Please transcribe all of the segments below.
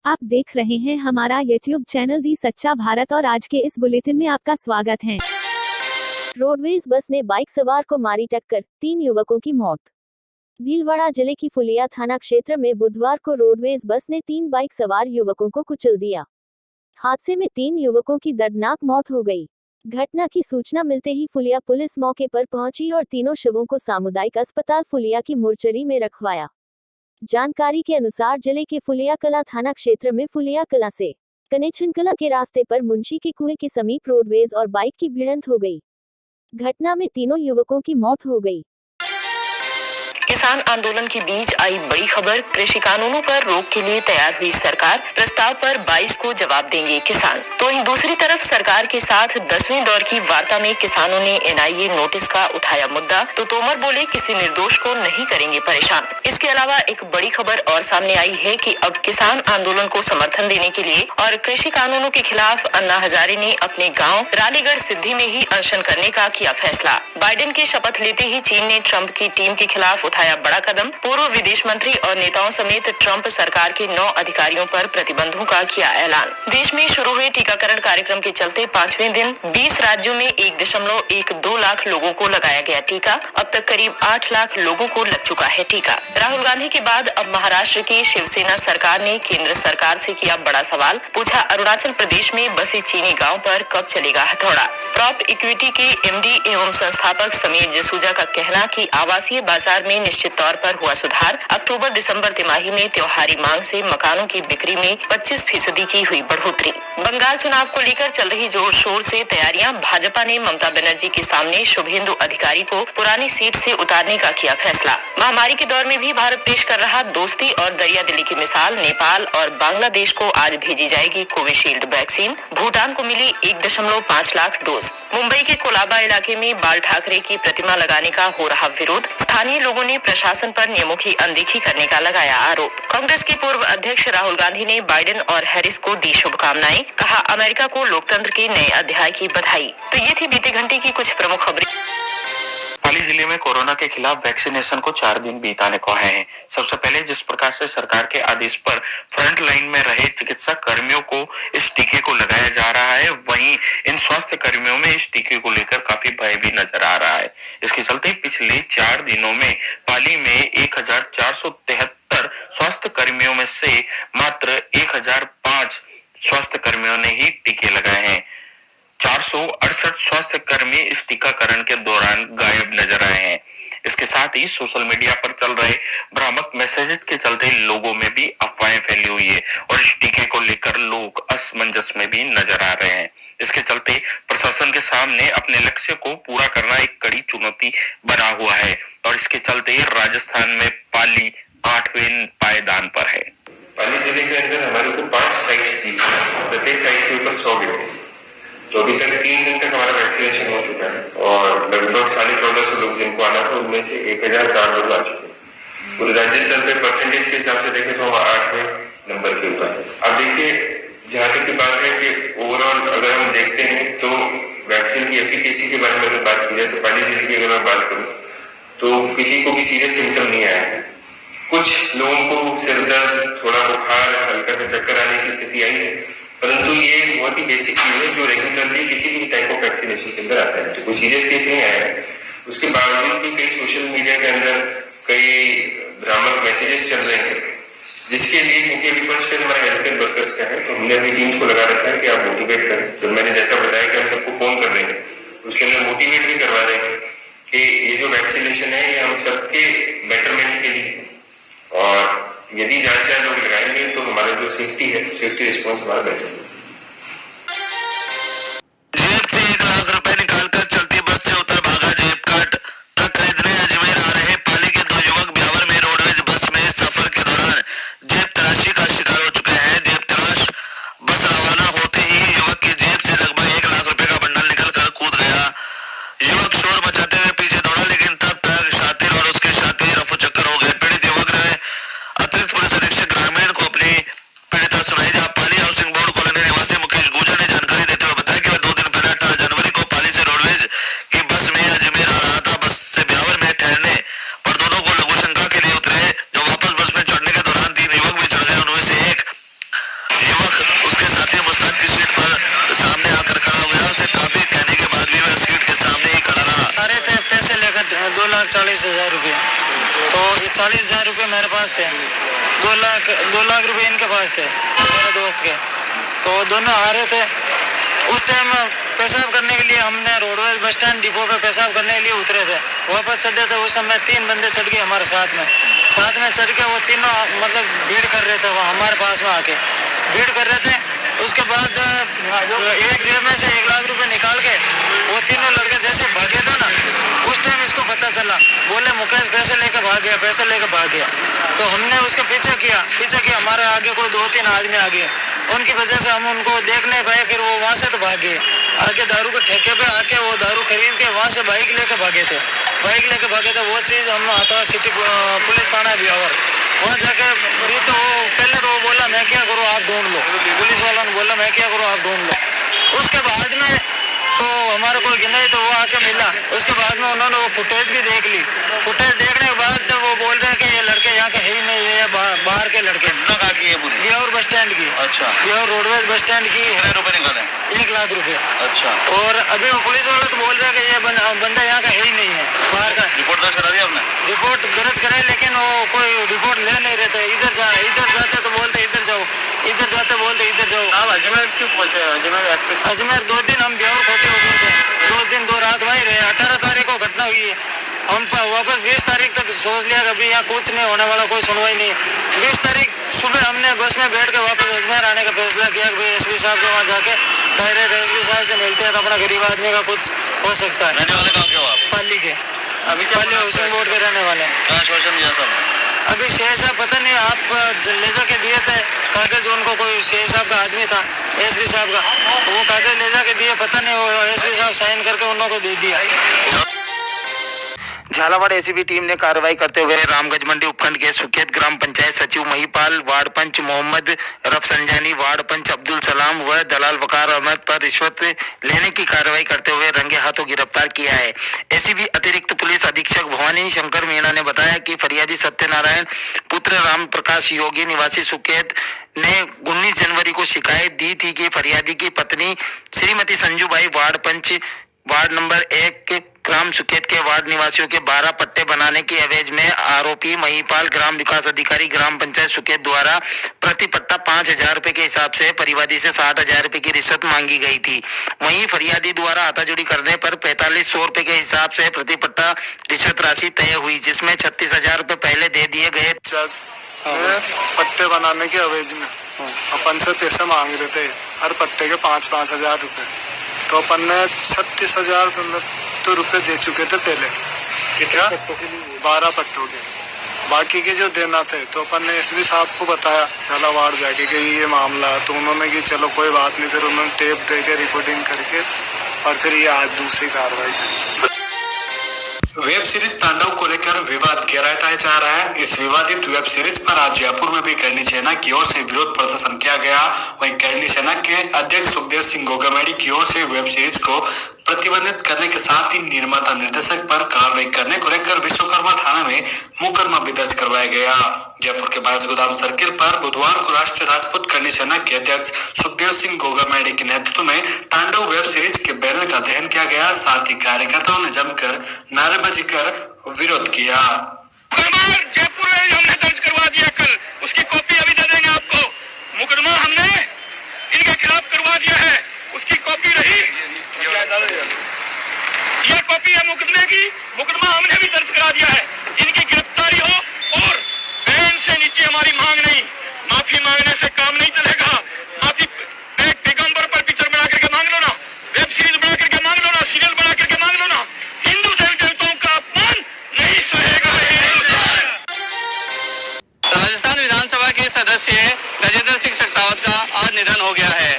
आप देख रहे हैं हमारा YouTube चैनल दी सच्चा भारत और आज के इस बुलेटिन में आपका स्वागत है। रोडवेज बस ने बाइक सवार को मारी टक्कर, 3 युवकों की मौत। भीलवाड़ा जिले की फुलिया थाना क्षेत्र में बुधवार को रोडवेज बस ने 3 बाइक सवार युवकों को कुचल दिया। हादसे में 3 युवकों की दर्दनाक मौत हो गई। घटना की सूचना मिलते ही फुलिया पुलिस मौके पर पहुंची और तीनों शवों को सामुदायिक अस्पताल फुलिया की मोर्चरी में रखवाया। जानकारी के अनुसार जिले के फुलिया कला थाना क्षेत्र में फुलिया कला से कनेक्शन कला के रास्ते पर मुंशी के कुएं के समीप रोडवेज और बाइक की भिड़ंत हो गई। घटना में तीनों युवकों की मौत हो गई। किसान आंदोलन के बीच आई बड़ी खबर, कृषि कानूनों पर रोक के लिए तैयार हुई सरकार, प्रस्ताव पर 22 को जवाब देंगे किसान। तो वहीं दूसरी तरफ सरकार के साथ 10वें दौर की वार्ता में किसानों ने एनआईए नोटिस का उठाया मुद्दा, तो तोमर बोले किसी निर्दोष को नहीं करेंगे परेशान। इसके अलावा एक बड़ी खबर और सामने आई है कि अब किसान आंदोलन को समर्थन देने के लिए और कृषि कानूनों के खिलाफ अन्ना हजारे ने अपने गाँव रालीगढ़ सिद्धि में ही अनशन करने का किया फैसला। बाइडेन की शपथ लेते ही चीन ने ट्रंप की टीम के खिलाफ उठाया बड़ा कदम। पूर्व विदेश मंत्री और नेताओं समेत ट्रंप सरकार के 9 अधिकारियों पर प्रतिबंधों का किया ऐलान। देश में शुरू हुए टीकाकरण कार्यक्रम के चलते 5वें दिन 20 राज्यों में 1.12 लाख लोगों को लगाया गया टीका। अब तक करीब 8 लाख लोगों को लग चुका है टीका। राहुल गांधी के बाद अब महाराष्ट्र की शिवसेना सरकार ने केंद्र सरकार से किया बड़ा सवाल, पूछा अरुणाचल प्रदेश में बसे चीनी गाँव पर कब चलेगा हथौड़ा। प्रॉप इक्विटी के एमडी एवं संस्थापक समीर जसूजा का कहना कि आवासीय बाजार में निश्चित तौर पर हुआ सुधार। अक्टूबर दिसंबर तिमाही में त्योहारी मांग से मकानों की बिक्री में 25% की हुई बढ़ोतरी। बंगाल चुनाव को लेकर चल रही जोर शोर से तैयारियां, भाजपा ने ममता बनर्जी के सामने शुभेंदु अधिकारी को पुरानी सीट से उतारने का किया फैसला। महामारी के दौर में भी भारत पेश कर रहा दोस्ती और दरिया दिली की मिसाल। नेपाल और बांग्लादेश को आज भेजी जाएगी कोविशील्ड वैक्सीन। भूटान को मिली 1.5 लाख डोज। मुंबई के कोलाबा इलाके में बाल ठाकरे की प्रतिमा लगाने का हो रहा विरोध। स्थानीय लोगों ने प्रशासन पर नियमों की अनदेखी करने का लगाया आरोप। कांग्रेस के पूर्व अध्यक्ष राहुल गांधी ने बाइडेन और हैरिस को दी शुभकामनाएं, कहा अमेरिका को लोकतंत्र के नए अध्याय की बधाई। तो ये थी बीते घंटे की कुछ प्रमुख खबरें। पाली जिले में कोरोना के खिलाफ वैक्सीनेशन को 4 दिन बीताने को हैं। सबसे पहले जिस प्रकार से सरकार के आदेश पर फ्रंट लाइन में रहे चिकित्सा कर्मियों को इस टीके को लगाया जा रहा है, वहीं इन स्वास्थ्य कर्मियों में इस टीके को लेकर काफी भय भी नजर आ रहा है। इसके चलते पिछले 4 दिनों में पाली में 1473 स्वास्थ्य कर्मियों में से मात्र 1005 स्वास्थ्य कर्मियों ने ही टीके लगाए हैं। 468 स्वास्थ्य कर्मी इस टीकाकरण के दौरान गायब नजर आए हैं। इसके साथ ही सोशल मीडिया पर चल रहे भ्रामक मैसेजेस के चलते लोगों में भी अफवाहें फैली हुई है और इस टीके को लेकर लोग असमंजस में भी नजर आ रहे हैं। इसके चलते प्रशासन के सामने अपने लक्ष्य को पूरा करना एक कड़ी चुनौती बना हुआ है और इसके चलते राजस्थान में पाली 8वें पायदान पर है। पाली जिले के अंदर हमारे को 5 साइट्स थी, प्रत्येक साइट के ऊपर 100 बेड। तो अभी तक 3 दिन तक हमारा वैक्सीनेशन हो चुका है और लगभग 1450 लोग जिनको आना था उनमें से 1004 लोग आ चुके हैं। पूरे राज्य स्तर पे परसेंटेज के हिसाब से देखें तो हम 8वें नंबर के ऊपर है। अब देखिए, जहाँ तक की बात है कि ओवरऑल अगर हम देखते हैं तो वैक्सीन की एफिकेसी के बारे में अगर बात की जाए तो पाली जिले की अगर मैं बात करूँ तो किसी को भी सीरियस सिम्टम नहीं आया है। कुछ लोगों को सिर दर्द, थोड़ा बुखार, हल्का सा चक्कर आने की स्थिति आई है, परंतु ये बहुत ही बेसिक चीज है जो रेगुलरली किसी भी टाइप ऑफ वैक्सीनेशन के अंदर आता है। तो कोई सीरियस केस नहीं आया है। उसके बावजूद भी कई सोशल मीडिया के अंदर कई भ्रामक मैसेजेस चल रहे हैं, जिसके लिए क्योंकि विपक्ष पे हमारे हेल्थ केयर वर्कर्स का है तो हमने अपनी टीम्स को लगा रखा है कि आप मोटिवेट करें। तो मैंने जैसा बताया कि हम सबको फोन कर रहे हैं, उसके अंदर मोटिवेट भी करवा रहे हैं कि ये जो वैक्सीनेशन है ये हम सबके बेटरमेंट के लिए, और यदि ज्यादा से ज्यादा लोग लगाएंगे तो हमारा जो सेफ्टी है, सेफ्टी रिस्पॉन्स हमारा बेहतर है। जेब से 1 लाख रुपए निकालकर चलती बस से उतर भागा जेब काट। ट्रक खरीदने अजमेर आ रहे पाली के 2 युवक ब्यावर में रोडवेज बस में सफर के दौरान जेब तलाशी का शिकार हो चुके हैं। जेब तलाश बस रवाना होते ही युवक की जेब से लगभग 1 लाख रुपए का बंडल निकलकर कूद गया। युवक शोर मचाते हुए पीछे दौड़ा, लेकिन तब तक शातिर और उसके साथी रफू चक्कर हो गए। पीड़ित युवक ने अतिरिक्त पुलिस अधीक्षक ग्रामीण को अपनी पीड़िता सुनाई। जहाँ पाली हाउसिंग बोर्ड कॉलोनी 40,000 रुपये। तो 40,000 रुपये मेरे पास थे, 2 लाख रुपए इनके पास थे मेरे दोस्त के। तो दोनों आ रहे थे। उस टाइम पेशाब करने के लिए हमने रोडवेज बस स्टैंड डिपो पे पेशाब करने के लिए उतरे थे, वापस चढ़े थे। उस समय 3 बंदे चढ़ गए हमारे साथ में चढ़ के वो तीनों मतलब भीड़ कर रहे थे, वो हमारे पास में आके भीड़ कर रहे थे। उसके बाद एक जेब में से 1 लाख रुपए निकाल के वो तीनों लड़के जैसे भागे थे ना, उस टाइम इसको पता चला, बोले मुकेश पैसे लेके भाग गया। तो हमने उसके पीछे किया, हमारे आगे कोई 2-3 आदमी आ गए, उनकी वजह से हम उनको देख नहीं पाए। फिर वो वहाँ से तो भाग गए, आके दारू के ठेके पे आके वो दारू खरीद के वहाँ से बाइक लेके भागे थे। वो चीज़ हम आता सिटी पुलिस थाना ब्यावर, वहाँ जाके दी। तो पहले तो वो बोला मैं क्या करूँ आप ढूंढ लो, पुलिस वालों ने बोला मैं क्या करूँ आप ढूंढ लो। उसके बाद में तो हमारा कोई गिना ही तो वो आके मिला। उसके बाद में उन्होंने वो फुटेज भी देख ली। फुटेज देखने के बाद जब वो बोल रहे हैं कि ये लड़के यहाँ के है ही नहीं, ये बाहर के लड़के। ब्यावर बस स्टैंड की। अच्छा। ब्यावर रोडवेज बस स्टैंड की। कितने रुपए निकाले? 1 लाख रुपए। अच्छा। और अभी वो पुलिस वाले तो बोल रहे हैं कि ये बंदा यहाँ का है ही नहीं है, बाहर का। रिपोर्ट दर्ज करा दिया आपने? रिपोर्ट दर्ज कराई, लेकिन वो कोई रिपोर्ट ले नहीं रहे थे। इधर जाते तो बोलते इधर जाओ, इधर जाते बोलते इधर जाओ। आप अजमेर क्यों पहुंचे? अजमेर 2 दिन हम ब्यावर खोटे हो गए थे, 2 दिन 2 रात वहीं रहे। 18 तारीख को घटना हुई है। हम वापस 20 तारीख तक सोच लिया कि अभी यहाँ कुछ नहीं होने वाला, कोई सुनवाई नहीं। 20 तारीख सुबह हमने बस में बैठ के वापस अजमेर आने का फैसला किया कि भाई एसपी साहब के वहाँ जाके डायरेक्ट एसपी साहब से मिलते हैं तो अपना गरीब आदमी का कुछ हो सकता है। रहने वाले कहाँ के हो आप? पाली के। अभी पाली हाउसिंग बोर्ड के रहने वाले। क्या आश्वासन दिया साहब? अभी शेख साहब पता नहीं, आप ले जाके दिए थे कागज उनको, कोई शेख साहब का आदमी था एसपी साहब का, वो कागज ले जाके दिए, पता नहीं वो एसपी साहब साइन करके उनको दे दिया। झालावाड़ एसीबी टीम ने कार्रवाई करते हुए रामगंज मंडी उपखंड के सुकेत ग्राम पंचायत सचिव महिपाल, वार्ड पंच मोहम्मद रफसंजानी, वार्ड पंच अब्दुल सलाम व दलाल वकार अहमद पर रिश्वत लेने की कार्रवाई करते हुए रंगे हाथों गिरफ्तार किया है। एसीबी अतिरिक्त पुलिस अधीक्षक भवानी शंकर मीणा ने बताया कि फरियादी सत्यनारायण पुत्र राम प्रकाश योगी निवासी सुकेत ने 19 जनवरी को शिकायत दी थी कि फरियादी की पत्नी श्रीमती संजूबाई वार्ड पंच वार्ड नंबर 1 ग्राम सुकेत के वार्ड निवासियों के 12 पट्टे बनाने की एवज में आरोपी महिपाल ग्राम विकास अधिकारी ग्राम पंचायत सुकेत द्वारा प्रति पट्टा 5,000 रुपए के हिसाब से परिवादी से 60,000 रुपए की रिश्वत मांगी गई थी। वहीं फरियादी द्वारा हाथाजोड़ी करने पर 4500 रुपए के हिसाब से प्रति पट्टा रिश्वत राशि तय हुई, जिसमें 36,000 रुपए पहले दे दिए गए। पट्टे बनाने के एवज में अपन से पैसे मांग रहे थे, हर पट्टे के 5,000 रुपए। तो अपन ने 36,000 तो रुपए दे चुके थे पहले, क्या 12 पट्टों के, बाकी के जो देना थे। तो अपन ने एसपी साहब को बताया झालावाड़ जाके कि ये मामला, तो उन्होंने कि चलो कोई बात नहीं। फिर उन्होंने टेप दे के रिकॉर्डिंग करके और फिर ये आज दूसरी कार्रवाई करी। वेब सीरीज तांडव को लेकर विवाद गहराता जा रहा है। इस विवादित वेब सीरीज पर आज जयपुर में भी करणी सेना की ओर से विरोध प्रदर्शन किया गया। वहीं करणी सेना के अध्यक्ष सुखदेव सिंह गोगामेडी की ओर से वेब सीरीज को प्रतिबंधित करने के साथ ही निर्माता निर्देशक पर कार्रवाई करने को लेकर विश्वकर्मा थाना में मुकदमा भी दर्ज करवाया गया। जयपुर के बांस गोदाम सर्किल पर बुधवार को राष्ट्रीय राजपूत करणी सेना के अध्यक्ष सुखदेव सिंह गोगामेडी के नेतृत्व में तांडव वेब सीरीज के बैनर का दहन किया गया। साथ ही कार्यकर्ताओं ने जमकर नारेबाजी कर विरोध किया। जयपुर में हमने दर्ज करवा दिया, कल उसकी कॉपी अभी दे देंगे आपको। मुकदमा हमने इनके खिलाफ करवा दिया है, उसकी कॉपी रही, ये कॉपी है मुकदमे की। मुकदमा हमने भी दर्ज करा दिया है, इनकी गिरफ्तारी हो और बैन से नीचे हमारी मांग नहीं। माफी मांगने से काम नहीं चलेगा। माफी एक दिगंबर पर पिक्चर बना करके मांग लो ना, वेब सीरीज बना करके मांग लो ना, सीरियल बना करके मांग लो ना। हिंदू देवी देवताओं का अपमान नहीं सहेगा। राजस्थान विधानसभा के सदस्य गजेंद्र सिंह शेखावत का आज निधन हो गया है।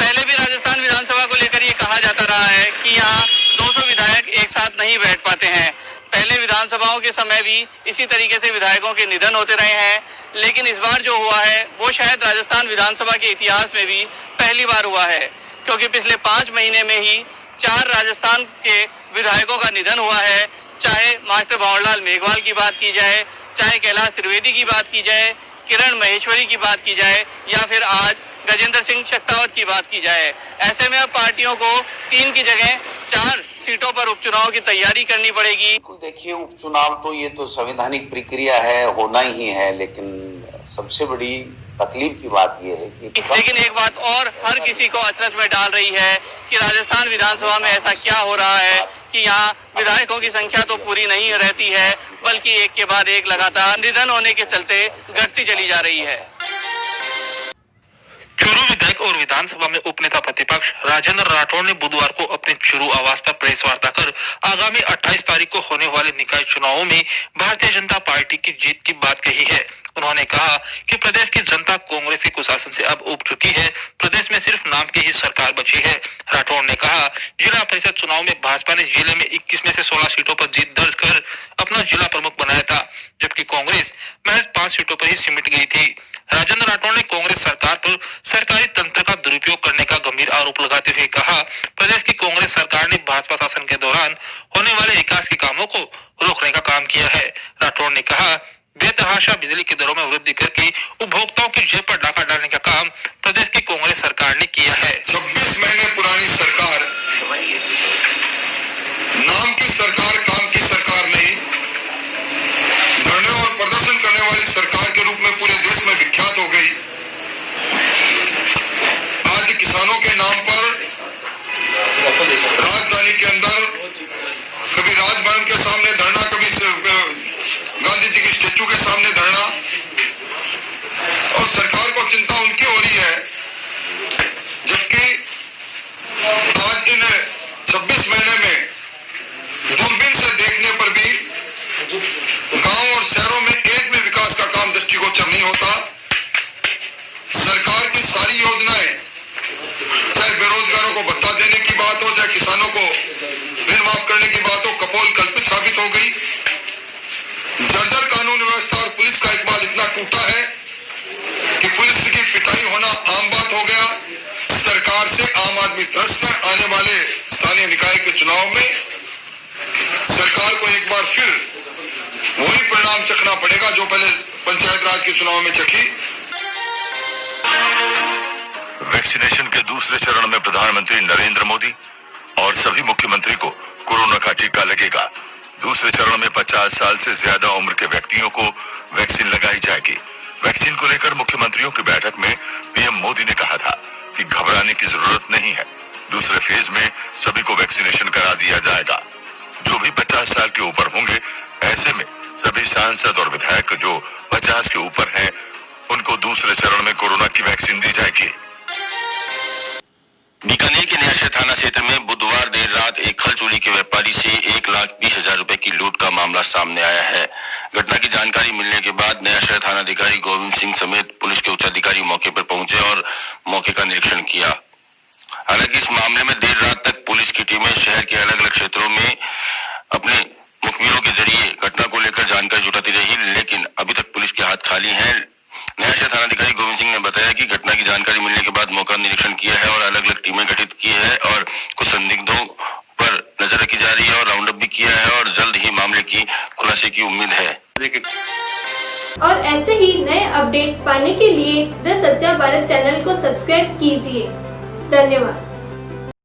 पहले भी राजस्थान विधानसभा को लेकर ये कहा जाता रहा है कि यहाँ 200 विधायक एक साथ नहीं बैठ पाते हैं। पहले विधानसभाओं के समय भी इसी तरीके से विधायकों के निधन होते रहे हैं, लेकिन इस बार जो हुआ है वो शायद राजस्थान विधानसभा के इतिहास में भी पहली बार हुआ है, क्योंकि पिछले 5 महीने में ही 4 राजस्थान के विधायकों का निधन हुआ है। चाहे मास्टर भंवरलाल मेघवाल की बात की जाए, चाहे कैलाश त्रिवेदी की बात की जाए, किरण महेश्वरी की बात की जाए, या फिर आज गजेंद्र सिंह शेखावत की बात की जाए। ऐसे में अब पार्टियों को 3 की जगह 4 सीटों पर उपचुनाव की तैयारी करनी पड़ेगी। देखिए, उपचुनाव तो ये तो संवैधानिक प्रक्रिया है, होना ही है, लेकिन सबसे बड़ी तकलीफ की बात यह है कि लेकिन एक बात और हर किसी को अचरज में डाल रही है कि राजस्थान विधानसभा में ऐसा क्या हो रहा है कि यहाँ विधायकों की संख्या तो पूरी नहीं रहती है, बल्कि एक के बाद एक लगातार निधन होने के चलते घटती चली जा रही है। चूरू विधायक और विधानसभा में उपनेता प्रतिपक्ष राजेंद्र राठौड़ ने बुधवार को अपने चूरू आवास पर प्रेस वार्ता कर आगामी 28 तारीख को होने वाले निकाय चुनावों में भारतीय जनता पार्टी की जीत की बात कही है। उन्होंने कहा कि प्रदेश की जनता कांग्रेस के कुशासन से अब उब चुकी है, प्रदेश में सिर्फ नाम की ही सरकार बची है। राठौड़ ने कहा, जिला परिषद चुनाव में भाजपा ने जिले में 21 में से 16 सीटों पर जीत दर्ज कर अपना जिला प्रमुख बनाया था, जबकि कांग्रेस महज 5 सीटों पर ही सिमट गई थी। राजेंद्र राठौड़ ने कांग्रेस सरकार पर सरकारी तंत्र का दुरुपयोग करने का गंभीर आरोप लगाते हुए कहा, प्रदेश की कांग्रेस सरकार ने भाजपा शासन के दौरान होने वाले विकास के कामों को रोकने का काम किया है। राठौड़ ने कहा, बेतहाशा बिजली की दरों में वृद्धि करके उपभोक्ताओं की जेब पर डाका डालने का काम प्रदेश की कांग्रेस सरकार ने किया है। 26 महीने पुरानी सरकार नाम की सरकार, काम की सरकार नहीं, धरने और प्रदर्शन करने वाली सरकार के रूप में पूरे देश में विख्यात हो गई। आज किसानों के नाम पर राजधानी के अंदर कभी राजभवन के सामने धरना, कभी गांधी जी की स्टेचू के सामने धरना, और सरकार को चिंता उनकी हो रही है, जबकि आज इन 26 महीने में दूरबीन से देखने पर भी गांव और शहरों में एक भी विकास का काम दृष्टिगोचर नहीं होता। सरकार की सारी योजनाएं, चाहे बेरोजगारों को भत्ता देने की बात हो, चाहे किसानों को ऋण माफ करने की बात हो, कपोल कल्पित साबित हो गई। जर्जर कानून व्यवस्था और पुलिस का इकबाल इतना टूटा है कि पुलिस की पिटाई होना आम बात हो गया। सरकार से आम आदमी त्रस्त है। आने वाले स्थानीय निकाय के चुनाव में सरकार को एक बार फिर वही परिणाम चखना पड़ेगा जो पहले पंचायत राज के चुनाव में चखी। वैक्सीनेशन के दूसरे चरण में प्रधानमंत्री नरेंद्र मोदी और सभी मुख्यमंत्री को कोरोना का टीका लगेगा। दूसरे चरण में 50 साल से ज्यादा उम्र के व्यक्तियों को वैक्सीन लगाई जाएगी। वैक्सीन को लेकर मुख्यमंत्रियों की बैठक में पीएम मोदी ने कहा था कि घबराने की जरूरत नहीं है, दूसरे फेज में सभी को वैक्सीनेशन करा दिया जाएगा। जो भी 50 साल के ऊपर होंगे, ऐसे में सभी सांसद और विधायक जो 50 के ऊपर हैं, उनको दूसरे चरण में कोरोना की वैक्सीन दी जाएगी। बीकानेर के नया शहर थाना क्षेत्र में बुधवार देर रात एक खल चोरी के व्यापारी से 1,20,000 रुपए की लूट का मामला सामने आया है। घटना की जानकारी मिलने के बाद नया शहर थानाधिकारी गोविंद सिंह समेत पुलिस के उच्च अधिकारी मौके पर पहुंचे और मौके का निरीक्षण किया। हालांकि इस मामले में देर रात तक पुलिस की टीमें शहर के अलग अलग क्षेत्रों में अपने मुखबिरों के जरिए घटना को लेकर जानकारी जुटाती रही, लेकिन अभी तक पुलिस के हाथ खाली हैं। नया शहर थानाधिकारी गोविंद सिंह ने बताया कि घटना की जानकारी मिलने के बाद मौका निरीक्षण किया है और अलग अलग टीमें गठित की है और कुछ संदिग्धों पर नजर रखी जा रही है और राउंड अप भी किया है और जल्द ही मामले की खुलासे की उम्मीद है। और ऐसे ही नए अपडेट पाने के लिए द सच्चा भारत चैनल को सब्सक्राइब कीजिए। धन्यवाद।